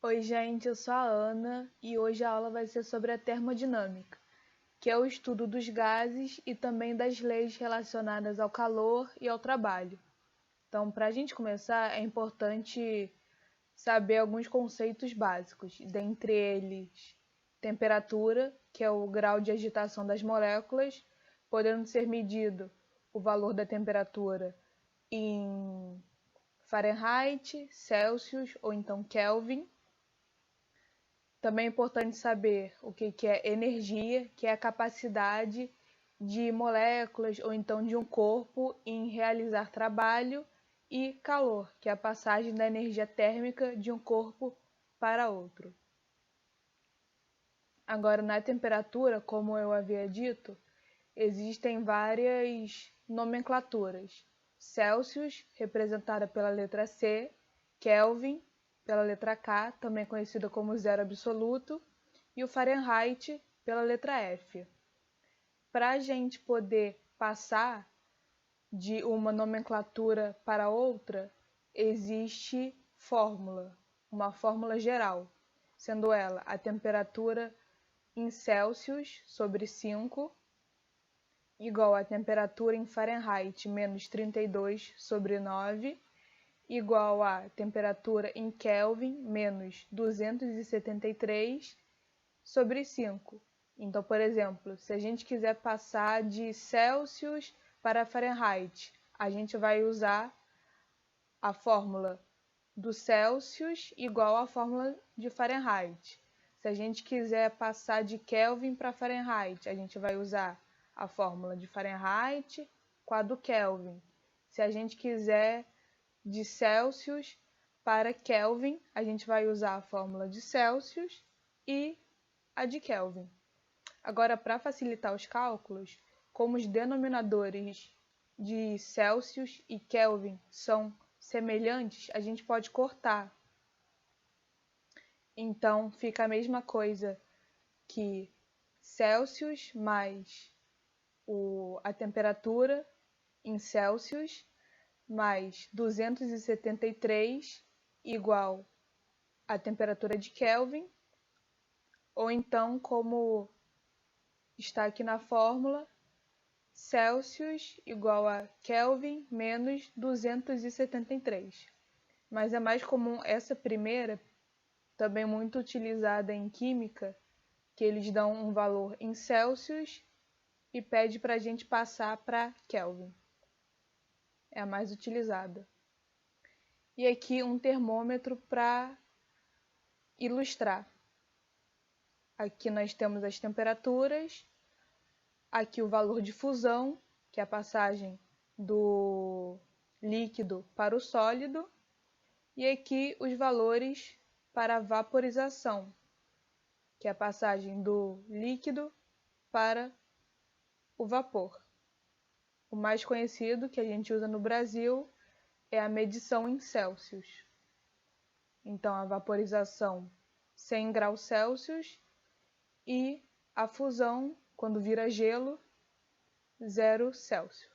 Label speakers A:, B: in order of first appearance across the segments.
A: Oi, gente, eu sou a Ana e hoje a aula vai ser sobre a termodinâmica, que é o estudo dos gases e também das leis relacionadas ao calor e ao trabalho. Então, para a gente começar, é importante saber alguns conceitos básicos, dentre eles temperatura, que é o grau de agitação das moléculas, podendo ser medido o valor da temperatura em Fahrenheit, Celsius ou então Kelvin. Também é importante saber o que é energia, que é a capacidade de moléculas ou então de um corpo em realizar trabalho, e calor, que é a passagem da energia térmica de um corpo para outro. Agora, na temperatura, como eu havia dito, existem várias nomenclaturas. Celsius, representada pela letra C, Kelvin, pela letra K, também conhecida como zero absoluto, e o Fahrenheit, pela letra F. Para a gente poder passar de uma nomenclatura para outra, existe fórmula, uma fórmula geral, sendo ela a temperatura em Celsius sobre 5 igual a temperatura em Fahrenheit menos 32 sobre 9, igual a temperatura em Kelvin menos 273 sobre 5. Então, por exemplo, se a gente quiser passar de Celsius para Fahrenheit, a gente vai usar a fórmula do Celsius igual à fórmula de Fahrenheit. Se a gente quiser passar de Kelvin para Fahrenheit, a gente vai usar a fórmula de Fahrenheit com a do Kelvin. Se a gente quiser de Celsius para Kelvin, a gente vai usar a fórmula de Celsius e a de Kelvin. Agora, para facilitar os cálculos, como os denominadores de Celsius e Kelvin são semelhantes, a gente pode cortar. Então, fica a mesma coisa que Celsius mais a temperatura em Celsius mais 273 igual à temperatura de Kelvin, ou então, como está aqui na fórmula, Celsius igual a Kelvin menos 273. Mas é mais comum essa primeira, também muito utilizada em química, que eles dão um valor em Celsius e pede para a gente passar para Kelvin. É a mais utilizada. E aqui um termômetro para ilustrar. Aqui nós temos as temperaturas, aqui o valor de fusão, que é a passagem do líquido para o sólido, e aqui os valores para a vaporização, que é a passagem do líquido para o vapor. O mais conhecido que a gente usa no Brasil é a medição em Celsius. Então, a vaporização 100 graus Celsius e a fusão, quando vira gelo, 0 Celsius.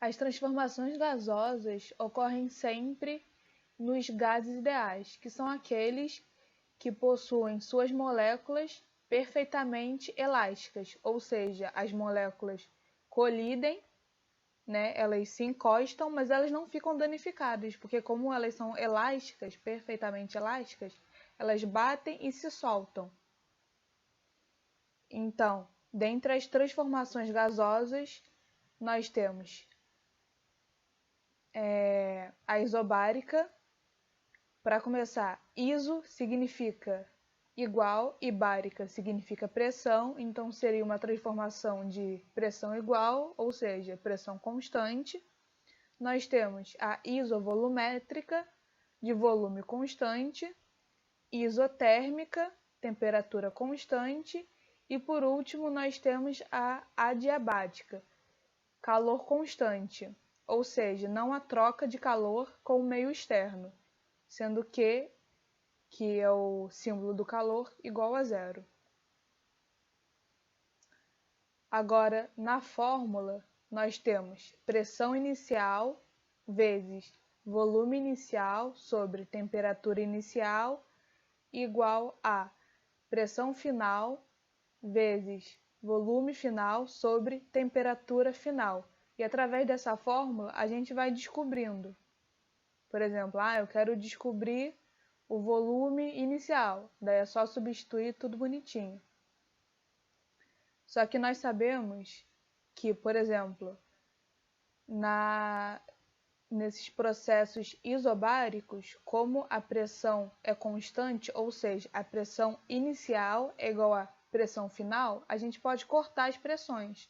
A: As transformações gasosas ocorrem sempre nos gases ideais, que são aqueles que possuem suas moléculas perfeitamente elásticas, ou seja, as moléculas colidem, né, elas se encostam, mas elas não ficam danificadas, porque como elas são elásticas, perfeitamente elásticas, elas batem e se soltam. Então, dentre as transformações gasosas, nós temos a isobárica. Para começar, iso significa igual e bárica significa pressão, então seria uma transformação de pressão igual, ou seja, pressão constante. Nós temos a isovolumétrica, de volume constante, isotérmica, temperatura constante, e por último nós temos a adiabática, calor constante, ou seja, não há troca de calor com o meio externo, sendo que é o símbolo do calor, igual a zero. Agora, na fórmula, nós temos pressão inicial vezes volume inicial sobre temperatura inicial igual a pressão final vezes volume final sobre temperatura final. E através dessa fórmula a gente vai descobrindo. Por exemplo, eu quero descobrir o volume inicial, daí é só substituir tudo bonitinho. Só que nós sabemos que, por exemplo, nesses processos isobáricos, como a pressão é constante, ou seja, a pressão inicial é igual à pressão final, a gente pode cortar as pressões.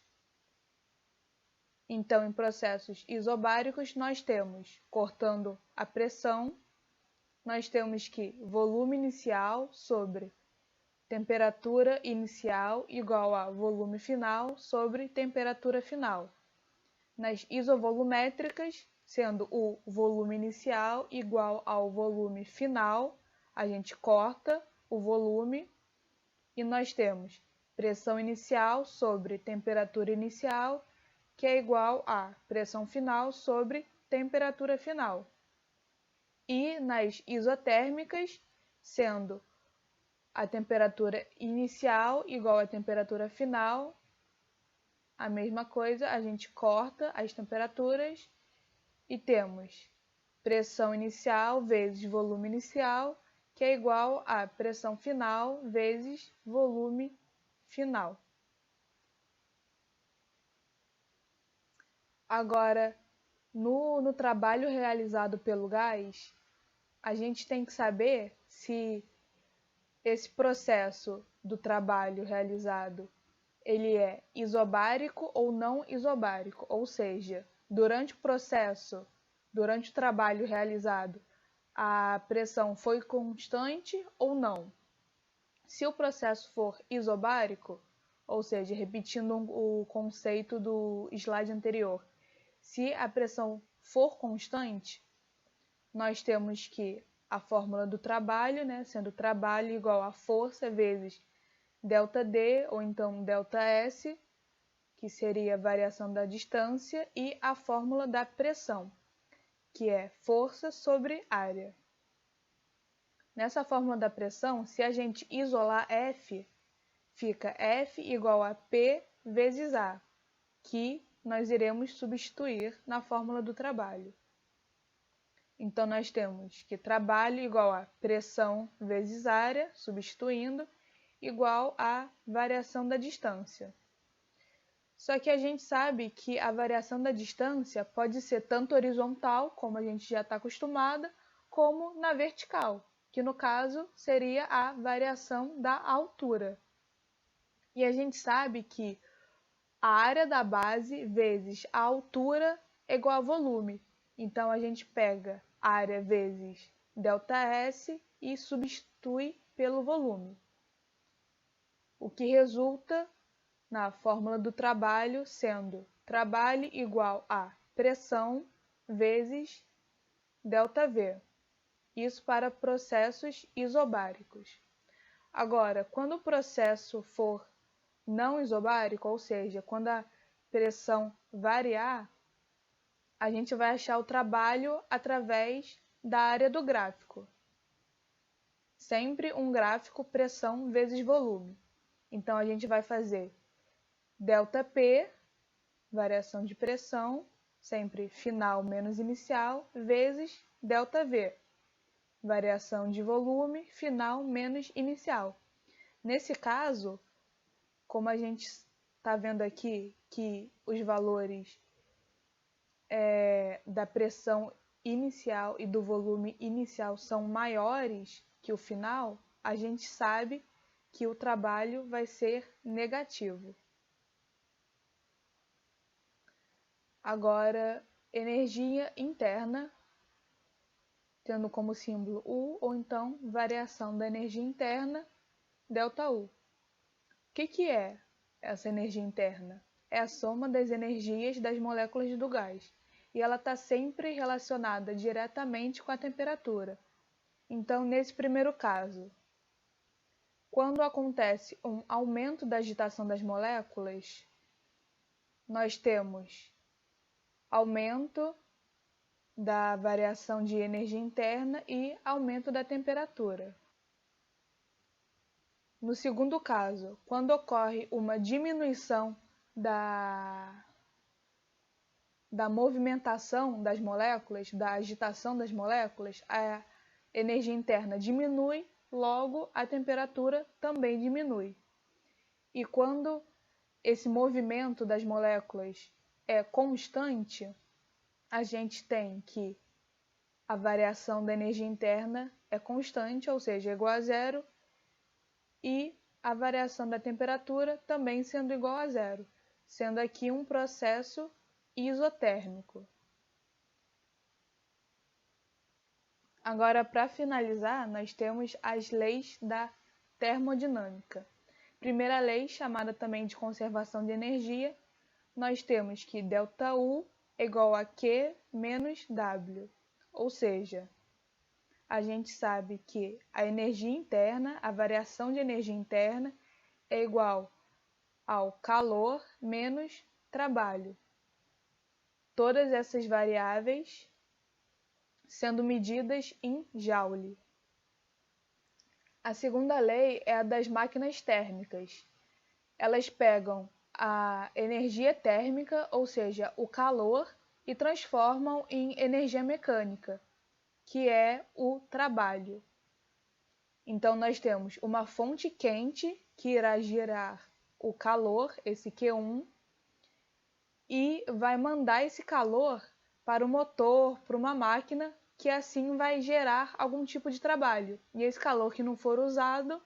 A: Então, em processos isobáricos, nós temos, cortando a pressão, nós temos que volume inicial sobre temperatura inicial igual a volume final sobre temperatura final. Nas isovolumétricas, sendo o volume inicial igual ao volume final, a gente corta o volume e nós temos pressão inicial sobre temperatura inicial, que é igual a pressão final sobre temperatura final. E nas isotérmicas, sendo a temperatura inicial igual à temperatura final, a mesma coisa, a gente corta as temperaturas e temos pressão inicial vezes volume inicial, que é igual a pressão final vezes volume final. Agora, no trabalho realizado pelo gás, a gente tem que saber se esse processo do trabalho realizado ele é isobárico ou não isobárico, ou seja, durante o trabalho realizado, a pressão foi constante ou não. Se o processo for isobárico, ou seja, repetindo o conceito do slide anterior, se a pressão for constante, nós temos que a fórmula do trabalho, sendo trabalho igual a força vezes ΔD, ou então ΔS, que seria a variação da distância, e a fórmula da pressão, que é força sobre área. Nessa fórmula da pressão, se a gente isolar F, fica F igual a P vezes A, que nós iremos substituir na fórmula do trabalho. Então, nós temos que trabalho igual a pressão vezes área, substituindo, igual a variação da distância. Só que a gente sabe que a variação da distância pode ser tanto horizontal, como a gente já está acostumada, como na vertical, que no caso seria a variação da altura. E a gente sabe que a área da base vezes a altura é igual a volume. Então, a gente pega área vezes ΔS e substitui pelo volume. O que resulta na fórmula do trabalho sendo trabalho igual a pressão vezes ΔV. Isso para processos isobáricos. Agora, quando o processo for não isobárico, ou seja, quando a pressão variar, a gente vai achar o trabalho através da área do gráfico. Sempre um gráfico pressão vezes volume. Então, a gente vai fazer ΔP, variação de pressão, sempre final menos inicial, vezes ΔV, variação de volume, final menos inicial. Nesse caso, como a gente está vendo aqui que os valores da pressão inicial e do volume inicial são maiores que o final, a gente sabe que o trabalho vai ser negativo. Agora, energia interna, tendo como símbolo U, ou então variação da energia interna, ΔU. O que é essa energia interna? É a soma das energias das moléculas do gás, e ela está sempre relacionada diretamente com a temperatura. Então, nesse primeiro caso, quando acontece um aumento da agitação das moléculas, nós temos aumento da variação de energia interna e aumento da temperatura. No segundo caso, quando ocorre uma diminuição da movimentação das moléculas, da agitação das moléculas, a energia interna diminui, logo a temperatura também diminui. E quando esse movimento das moléculas é constante, a gente tem que a variação da energia interna é constante, ou seja, igual a zero, e a variação da temperatura também sendo igual a zero, sendo aqui um processo isotérmico. Agora, para finalizar, nós temos as leis da termodinâmica. Primeira lei, chamada também de conservação de energia, nós temos que ΔU é igual a Q menos W, ou seja, a gente sabe que a energia interna, a variação de energia interna, é igual ao calor menos trabalho. Todas essas variáveis sendo medidas em Joule. A segunda lei é a das máquinas térmicas. Elas pegam a energia térmica, ou seja, o calor, e transformam em energia mecânica, que é o trabalho. Então, nós temos uma fonte quente, que irá gerar o calor, esse Q1, e vai mandar esse calor para o motor, para uma máquina, que assim vai gerar algum tipo de trabalho. E esse calor que não for usado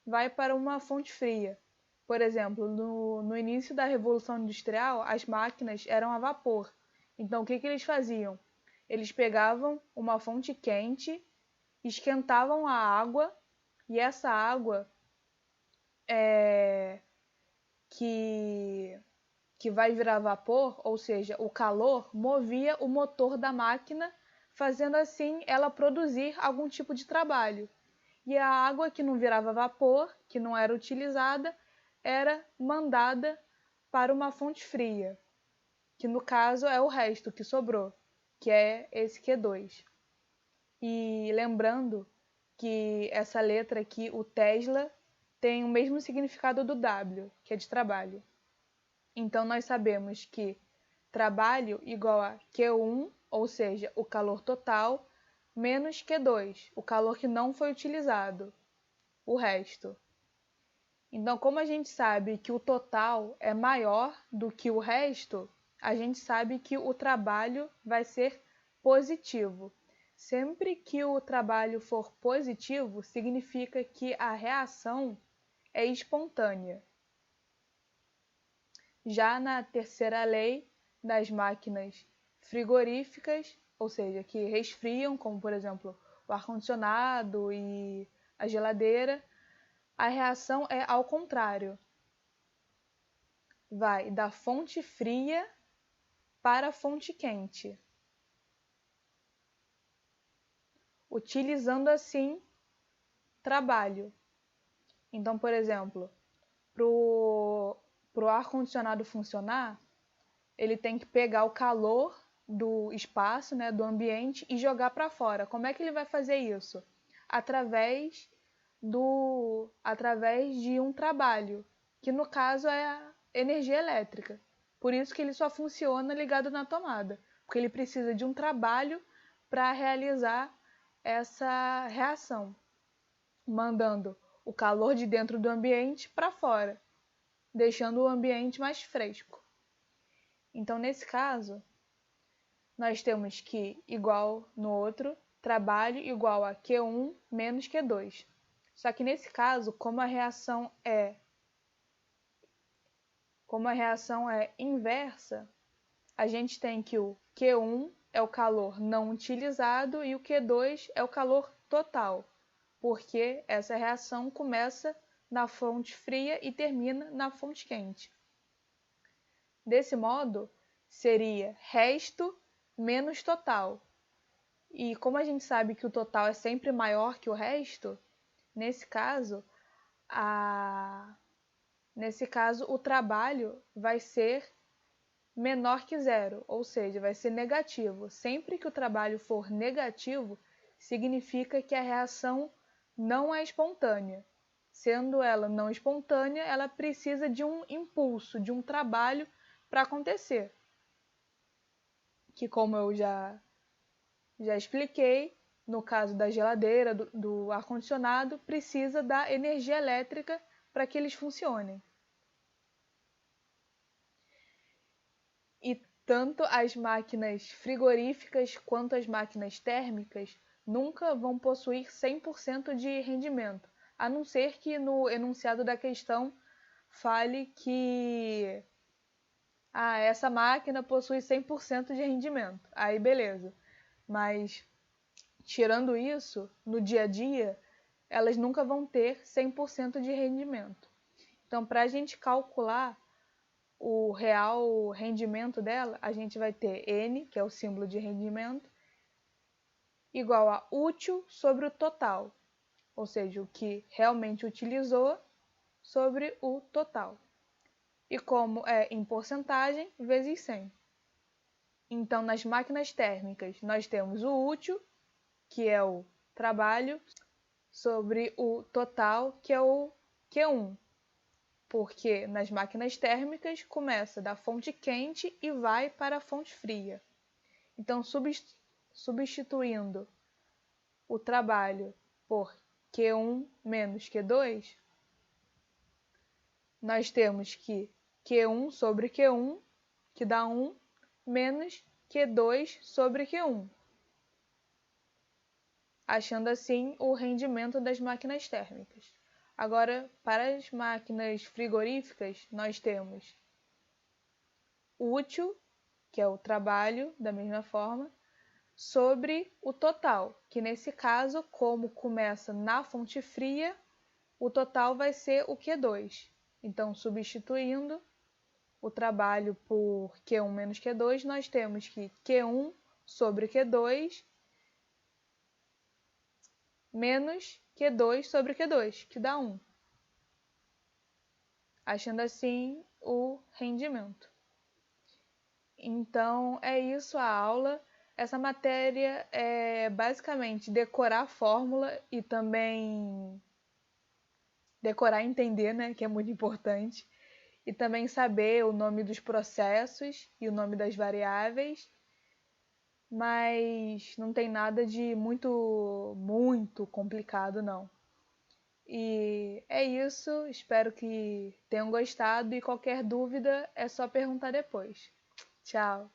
A: vai para uma fonte fria. Por exemplo, no início da Revolução Industrial, as máquinas eram a vapor. Então, o que eles faziam? Eles pegavam uma fonte quente, esquentavam a água, e essa água que vai virar vapor, ou seja, o calor, movia o motor da máquina, fazendo assim ela produzir algum tipo de trabalho. E a água que não virava vapor, que não era utilizada, era mandada para uma fonte fria, que no caso é o resto que sobrou, que é esse Q2. E lembrando que essa letra aqui, o Tesla, tem o mesmo significado do W, que é de trabalho. Então, nós sabemos que trabalho igual a Q1, ou seja, o calor total, menos Q2, o calor que não foi utilizado, o resto. Então, como a gente sabe que o total é maior do que o resto, a gente sabe que o trabalho vai ser positivo. Sempre que o trabalho for positivo, significa que a reação é espontânea. Já na terceira lei das máquinas frigoríficas, ou seja, que resfriam, como por exemplo o ar-condicionado e a geladeira, a reação é ao contrário. Vai da fonte fria para a fonte quente, utilizando assim trabalho. Então, por exemplo, para o ar-condicionado funcionar, ele tem que pegar o calor do espaço, né, do ambiente, e jogar para fora. Como é que ele vai fazer isso? Através de um trabalho, que no caso é a energia elétrica. Por isso que ele só funciona ligado na tomada, porque ele precisa de um trabalho para realizar essa reação, mandando o calor de dentro do ambiente para fora, deixando o ambiente mais fresco. Então, nesse caso, nós temos que, igual no outro, trabalho igual a Q1 menos Q2. Só que nesse caso, como a reação é inversa, a gente tem que o Q1 é o calor não utilizado e o Q2 é o calor total, porque essa reação começa na fonte fria e termina na fonte quente. Desse modo, seria resto menos total. E como a gente sabe que o total é sempre maior que o resto, nesse caso o trabalho vai ser menor que zero, ou seja, vai ser negativo. Sempre que o trabalho for negativo, significa que a reação não é espontânea. Sendo ela não espontânea, ela precisa de um impulso, de um trabalho para acontecer. Que, como eu já expliquei, no caso da geladeira, do ar-condicionado, precisa da energia elétrica para que eles funcionem. E tanto as máquinas frigoríficas quanto as máquinas térmicas nunca vão possuir 100% de rendimento, a não ser que no enunciado da questão fale que essa máquina possui 100% de rendimento. Aí beleza. Mas tirando isso, no dia a dia, elas nunca vão ter 100% de rendimento. Então, para a gente calcular o real rendimento dela, a gente vai ter N, que é o símbolo de rendimento, igual a útil sobre o total, ou seja, o que realmente utilizou sobre o total. E como é em porcentagem, vezes 100. Então, nas máquinas térmicas, nós temos o útil, que é o trabalho, sobre o total, que é o Q1. Porque nas máquinas térmicas começa da fonte quente e vai para a fonte fria. Então, substituindo o trabalho por Q1 menos Q2, nós temos que Q1 sobre Q1, que dá 1, menos Q2 sobre Q1, achando assim o rendimento das máquinas térmicas. Agora, para as máquinas frigoríficas, nós temos o útil, que é o trabalho, da mesma forma, sobre o total, que nesse caso, como começa na fonte fria, o total vai ser o Q2. Então, substituindo o trabalho por Q1 menos Q2, nós temos que Q1 sobre Q2 menos Q2 sobre Q2, que dá 1. Achando assim o rendimento. Então, é isso a aula. Essa matéria é basicamente decorar a fórmula e também decorar e entender, né, que é muito importante. E também saber o nome dos processos e o nome das variáveis. Mas não tem nada de muito complicado, não. E é isso, espero que tenham gostado e qualquer dúvida é só perguntar depois. Tchau!